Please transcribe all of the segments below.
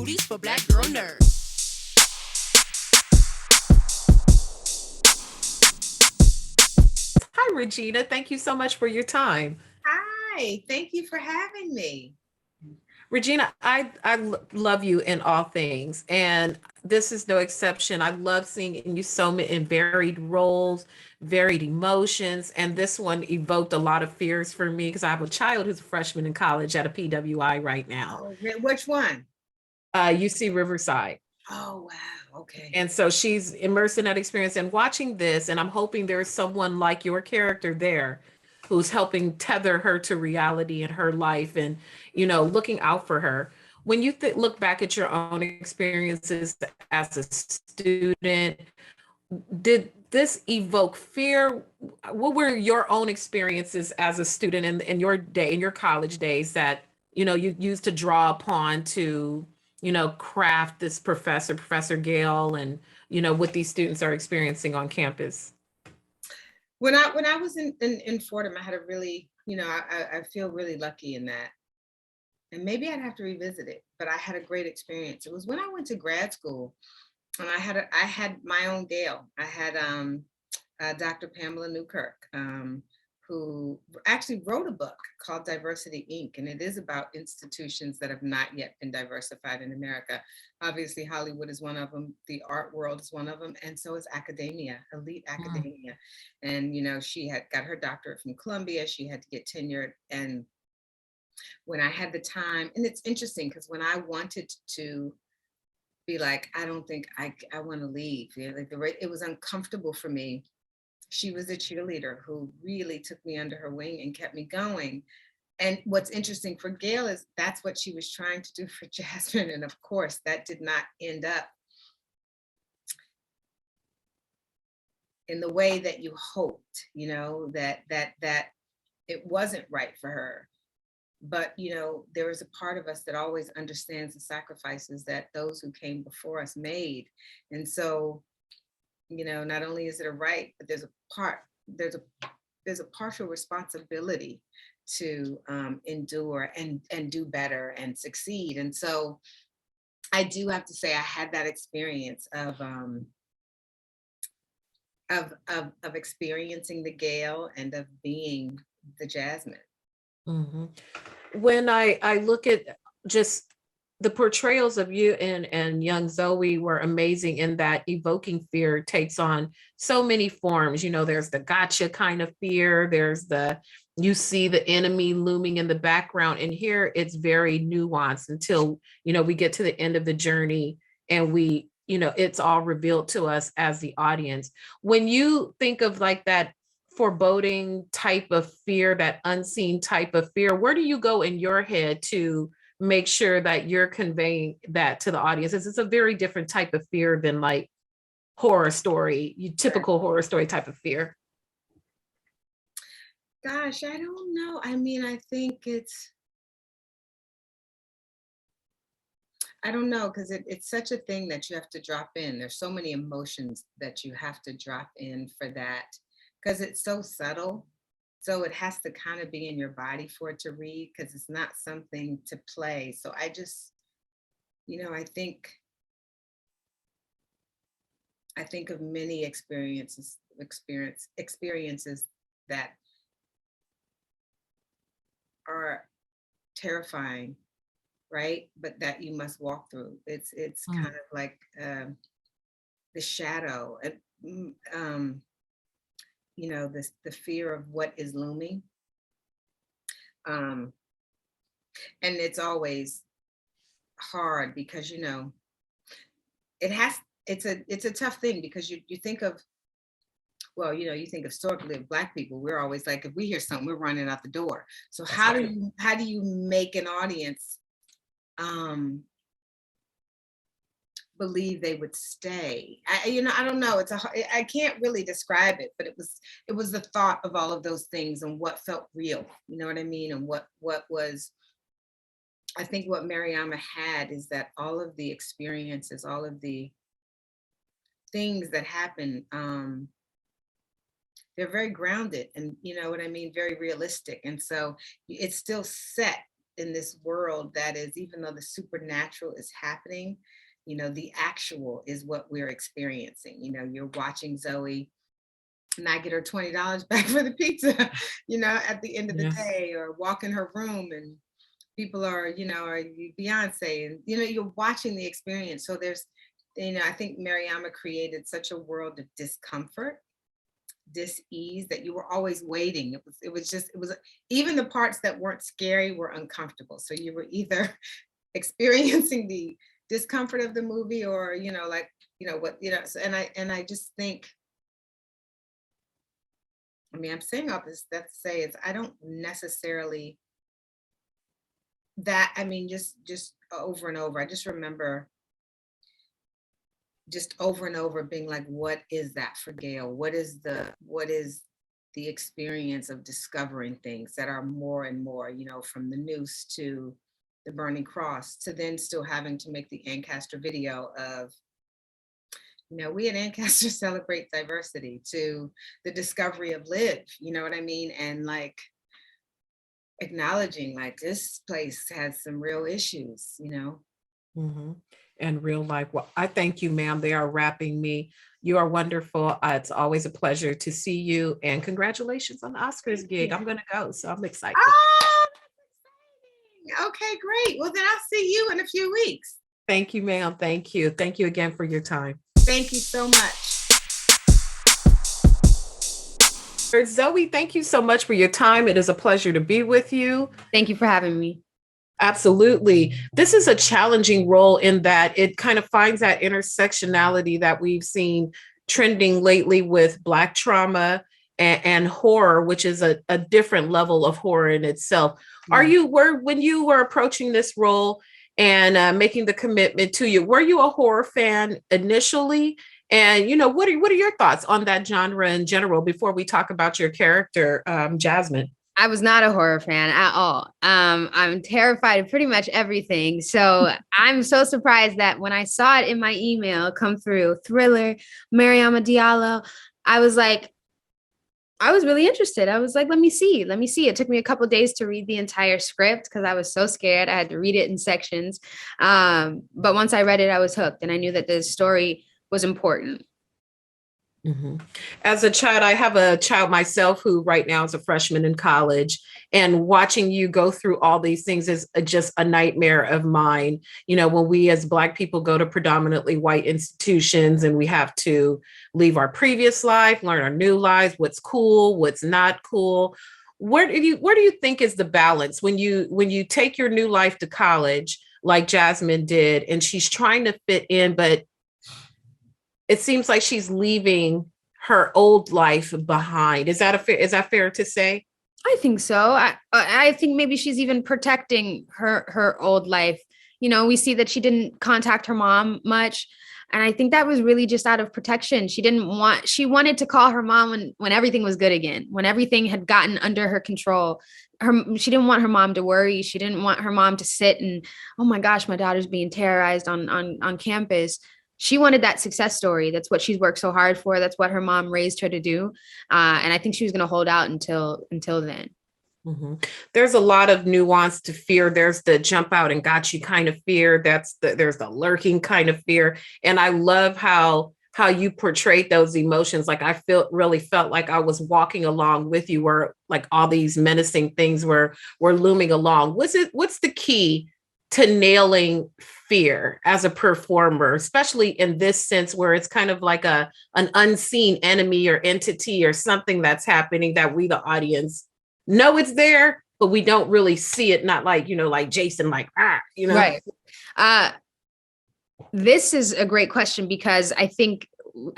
booties for black girl nerds. Hi, Regina. Thank you so much for your time. Hi, thank you for having me. Regina, I love you in all things, and this is no exception. I love seeing you so many in varied roles, varied emotions, and this one evoked a lot of fears for me because I have a child who's a freshman in college at a PWI right now, Oh, which one? UC Riverside. Oh, wow. Okay. And so she's immersed in that experience and watching this, and I'm hoping there's someone like your character there who's helping tether her to reality in her life and, looking out for her. When you look back at your own experiences as a student, did this evoke fear? What were your own experiences as a student in your day, in your college days that, you used to draw upon to, craft this Professor Gail, and, what these students are experiencing on campus? When I was in Fordham, I had a really, I feel really lucky in that. And maybe I'd have to revisit it, but I had a great experience. It was when I went to grad school, and I had my own Gail. I had Dr. Pamela Newkirk, who actually wrote a book called Diversity Inc. And it is about institutions that have not yet been diversified in America. Obviously, Hollywood is one of them. The art world is one of them. And so is academia, elite Mm. academia. And, she had got her doctorate from Columbia. She had to get tenured. And when I had the time, and it's interesting because when I wanted to be like, I don't think I want to leave. Like it was uncomfortable for me. She was a cheerleader who really took me under her wing and kept me going. And what's interesting for Gail is that's what she was trying to do for Jasmine. And of course, that did not end up in the way that you hoped, that it wasn't right for her. But there is a part of us that always understands the sacrifices that those who came before us made. And so, not only is it a right, but there's a partial responsibility to endure and do better and succeed. And so I do have to say I had that experience of experiencing the Gale and of being the Jasmine. Mhm. When I look at just the portrayals of you and young Zoe were amazing in that evoking fear takes on so many forms. There's the gotcha kind of fear, there's the you see the enemy looming in the background, and here it's very nuanced until we get to the end of the journey and it's all revealed to us as the audience. When you think of like that foreboding type of fear, that unseen type of fear, where do you go in your head to make sure that you're conveying that to the audience? It's a very different type of fear than like horror story, typical horror story type of fear. Gosh, I don't know. I mean, I don't know, because it's such a thing that you have to drop in. There's so many emotions that you have to drop in for that, because it's so subtle. So it has to kind of be in your body for it to read, because it's not something to play. So I just, I think of many experiences that are terrifying, right? But that you must walk through. It's Mm. kind of like the shadow, and the fear of what is looming, um, and it's always hard because it has. It's a tough thing because you think of, well, you think historically of Black people. We're always like, if we hear something, we're running out the door. So That's right. how do you make an audience um believe they would stay? I don't know. I can't really describe it, but it was the thought of all of those things and what felt real. You know what I mean? And what was, I think what Mariama had is that all of the experiences, all of the things that happen, they're very grounded and, you know what I mean, very realistic. And so it's still set world that is, even though the supernatural is happening, the actual is what we're experiencing. You're watching Zoe not get her $20 back for the pizza, at the end of the day, or walk in her room and people are, are you Beyonce, and you're watching the experience. So there's, I think Mariama created such a world of discomfort, dis-ease, that you were always waiting. It was even the parts that weren't scary were uncomfortable. So you were either experiencing the discomfort of the movie or, so, and I just think, I'm saying all this that to say is I don't necessarily just over and over. I just remember just over and over being like, what is that for Gail? What is the experience of discovering things that are more and more, from the noose to the burning cross, to then still having to make the Ancaster video of, we at Ancaster celebrate diversity, to the discovery of Live, you know what I mean? And like acknowledging like this place has some real issues, Mm-hmm. And real life. Well, I thank you, ma'am. They are wrapping me. You are wonderful. It's always a pleasure to see you, and congratulations on the Oscars gig. I'm going to go, so I'm excited. Oh, that's exciting. Okay, great. Well, then I'll see you in a few weeks. Thank you, ma'am. Thank you. Thank you again for your time. Thank you so much. Zoe, thank you so much for your time. It is a pleasure to be with you. Thank you for having me. Absolutely. This is a challenging role in that it kind of finds that intersectionality that we've seen trending lately with Black trauma and horror, which is a different level of horror in itself. Mm-hmm. When you were approaching this role and making the commitment to you, were you a horror fan initially? And, what are your thoughts on that genre in general before we talk about your character, Jasmine? I was not a horror fan at all. I'm terrified of pretty much everything. So I'm so surprised that when I saw it in my email come through, thriller, Mariama Diallo, I was really interested. I was like, let me see. It took me a couple of days to read the entire script because I was so scared. I had to read it in sections. But once I read it, I was hooked, and I knew that the story was important. Mm-hmm. As a child, I have a child myself who right now is a freshman in college, and watching you go through all these things is just a nightmare of mine. When we as Black people go to predominantly white institutions and we have to leave our previous life, learn our new lives, what's cool, what's not cool. Where do you think is the balance when you take your new life to college like Jasmine did, and she's trying to fit in, but it seems like she's leaving her old life behind. Is that fair to say? I think so. I think maybe she's even protecting her old life. We see that she didn't contact her mom much. And I think that was really just out of protection. She wanted to call her mom when everything was good again, when everything had gotten under her control. She didn't want her mom to worry. She didn't want her mom to sit and, oh my gosh, my daughter's being terrorized on campus. She wanted that success story. That's what she's worked so hard for. That's what her mom raised her to do. And I think she was going to hold out until then. Mm-hmm. There's a lot of nuance to fear. There's the jump out and got you kind of fear. There's the lurking kind of fear. And I love how you portrayed those emotions. Like I really felt like I was walking along with you, where like all these menacing things were looming along. What's the key to nailing fear as a performer, especially in this sense where it's kind of like an unseen enemy or entity or something that's happening that we, the audience, know it's there, but we don't really see it. Not like, like Jason, like, Right. This is a great question because I think,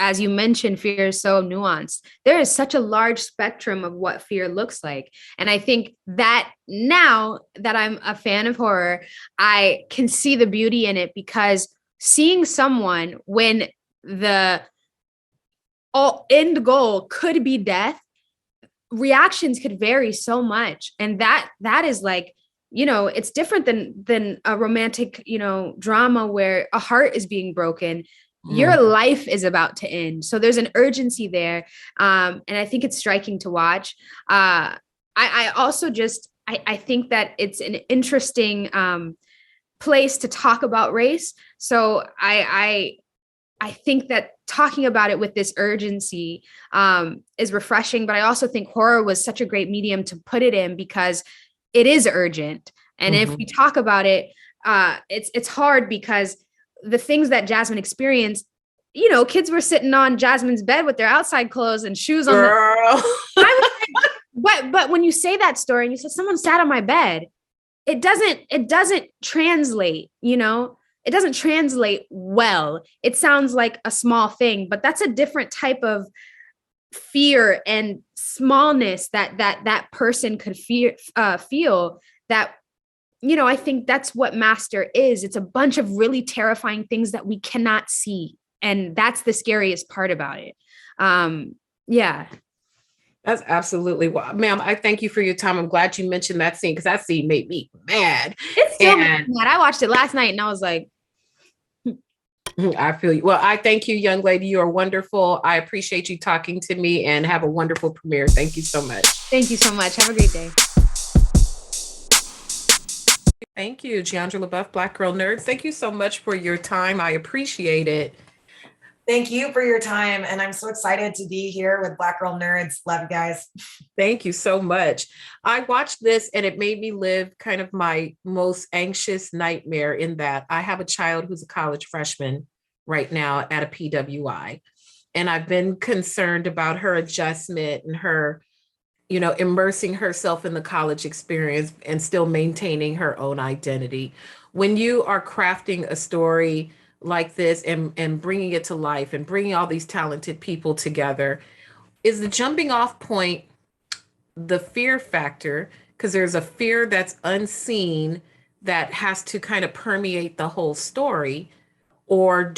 as you mentioned, fear is so nuanced. There is such a large spectrum of what fear looks like. And I think that now that I'm a fan of horror, I can see the beauty in it, because seeing someone when the end goal could be death, reactions could vary so much. And that is like, it's different than a romantic, drama where a heart is being broken. Your life is about to end. So there's an urgency there. And I think it's striking to watch. I also I think that it's an interesting place to talk about race. So I think that talking about it with this urgency is refreshing, but I also think horror was such a great medium to put it in because it is urgent. And if we talk about it, it's hard because the things that Jasmine experienced, you know, kids were sitting on Jasmine's bed with their outside clothes and shoes on. But when you say that story and you said someone sat on my bed, it doesn't translate, you know, it doesn't translate well. It sounds like a small thing, but that's a different type of fear and smallness that person could feel that, you know, I think that's what Master is. It's a bunch of really terrifying things that we cannot see. And that's the scariest part about it. Yeah. That's absolutely well, ma'am. I thank you for your time. I'm glad you mentioned that scene because that scene made me mad. It's still mad. I watched it last night and I was like, I feel you. Well, I thank you, young lady. You are wonderful. I appreciate you talking to me and have a wonderful premiere. Thank you so much. Thank you so much. Have a great day. Thank you, Jeandra LeBeauf, Black Girl Nerds. Thank you so much for your time. I appreciate it. Thank you for your time. And I'm so excited to be here with Black Girl Nerds. Love you guys. Thank you so much. I watched this and it made me live kind of my most anxious nightmare in that I have a child who's a college freshman right now at a PWI. And I've been concerned about her adjustment and her, you know, immersing herself in the college experience and still maintaining her own identity. When you are crafting a story like this and bringing it to life and bringing all these talented people together, is the jumping off point the fear factor? Because there's a fear that's unseen that has to kind of permeate the whole story. Or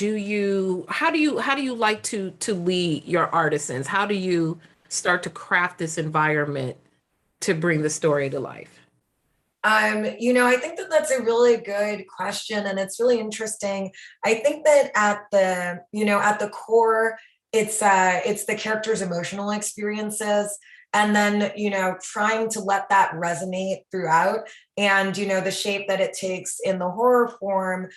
how do you like to lead your artisans? How do you start to craft this environment to bring the story to life? You know, I think that that's a really good question and it's really interesting. I think that at the core, it's the character's emotional experiences and then, you know, trying to let that resonate throughout and, you know, the shape that it takes in the horror form,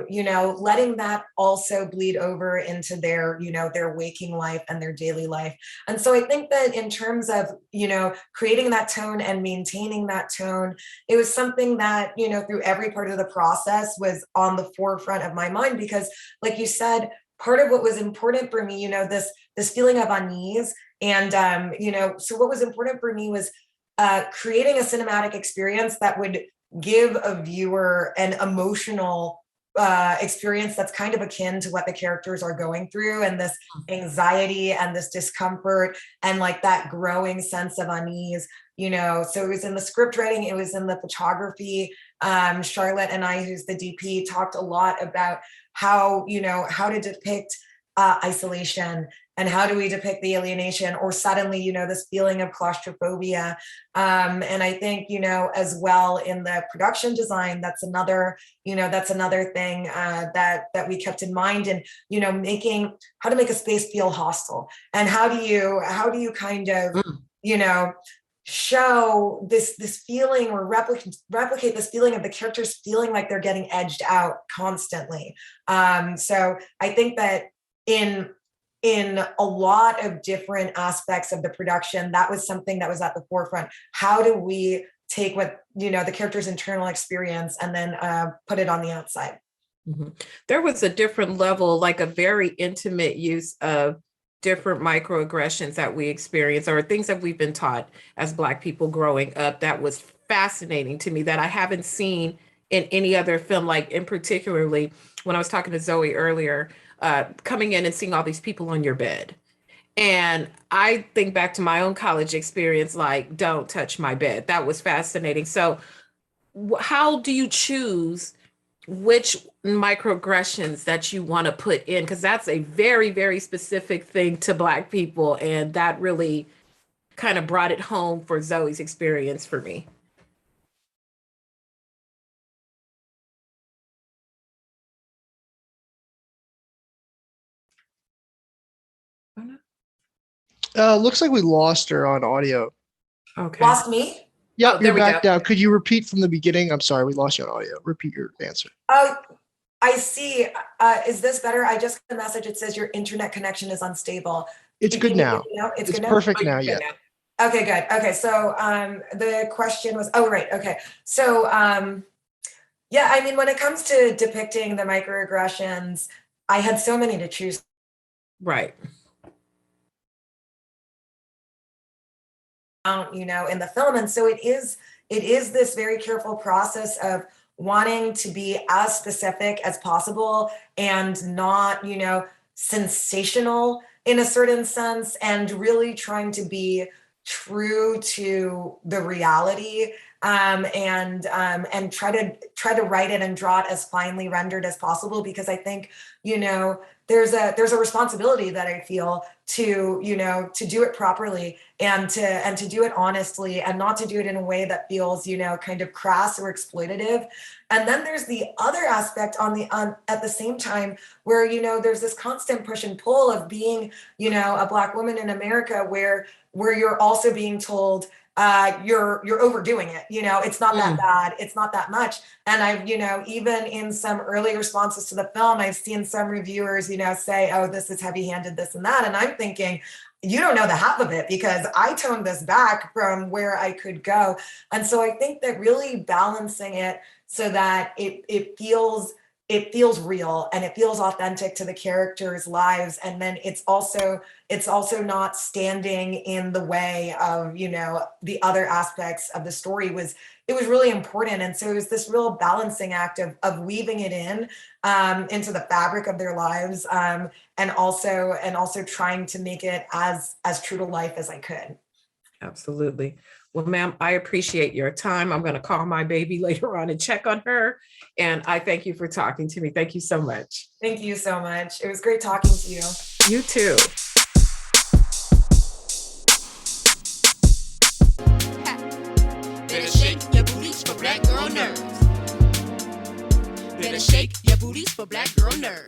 you know, letting that also bleed over into their, you know, their waking life and their daily life. And so I think that in terms of, you know, creating that tone and maintaining that tone, it was something that, you know, through every part of the process was on the forefront of my mind, because like you said, part of what was important for me, you know, this feeling of unease. And, you know, so what was important for me was creating a cinematic experience that would give a viewer an emotional experience that's kind of akin to what the characters are going through, and this anxiety and this discomfort and like that growing sense of unease, you know. So it was in the script writing, it was in the photography. Charlotte and I, who's the DP, talked a lot about how, you know, how to depict isolation and how do we depict the alienation or suddenly, you know, this feeling of claustrophobia. And I think, you know, as well in the production design, that's another thing that we kept in mind, and, you know, how to make a space feel hostile, and how do you kind of, you know, show this feeling or replicate this feeling of the characters feeling like they're getting edged out constantly. So I think that in a lot of different aspects of the production, that was something that was at the forefront. How do we take what, you know, the character's internal experience and then put it on the outside? Mm-hmm. There was a different level, like a very intimate use of different microaggressions that we experience or things that we've been taught as Black people growing up. That was fascinating to me that I haven't seen in any other film. Like in particularly when I was talking to Zoe earlier, coming in and seeing all these people on your bed. And I think back to my own college experience, like, don't touch my bed. That was fascinating. So how do you choose which microaggressions that you want to put in? Because that's a very, very specific thing to Black people. And that really kind of brought it home for Zoe's experience for me. Looks like we lost her on audio. Okay. Lost me? Yeah, there you're we back go. now. Could you repeat from the beginning? I'm sorry, we lost you on audio. Repeat your answer. Oh, I see. Is this better? I just got a message. It says your internet connection is unstable. It's good now. It's It's good now? perfect Oh, now. you're Yeah. good now. Okay, good. Okay, so the question was, oh, right. Okay. So yeah, I mean, when it comes to depicting the microaggressions, I had so many to choose. Right. In the film. And so it is this very careful process of wanting to be as specific as possible and not, sensational in a certain sense, and really trying to be true to the reality, and try to write it and draw it as finely rendered as possible, because I think, there's a responsibility that I feel to, to do it properly and to do it honestly, and not to do it in a way that feels, kind of crass or exploitative. And then there's the other aspect at the same time where, there's this constant push and pull of being, a Black woman in America, where you're also being told, you're overdoing it. It's not that bad. It's not that much. And I've, even in some early responses to the film, I've seen some reviewers, say, oh, this is heavy-handed, this and that. And I'm thinking, you don't know the half of it, because I toned this back from where I could go. And so I think that really balancing it so that it feels real and it feels authentic to the characters' lives. And then it's also not standing in the way of, the other aspects of the story. It was really important. And so it was this real balancing act of weaving it into the fabric of their lives, and also trying to make it as true to life as I could. Absolutely. Well, ma'am, I appreciate your time. I'm going to call my baby later on and check on her. And I thank you for talking to me. Thank you so much. Thank you so much. It was great talking to you. You too. Better shake your booties for Black girl nerves. Better shake your booties for Black girl nerves.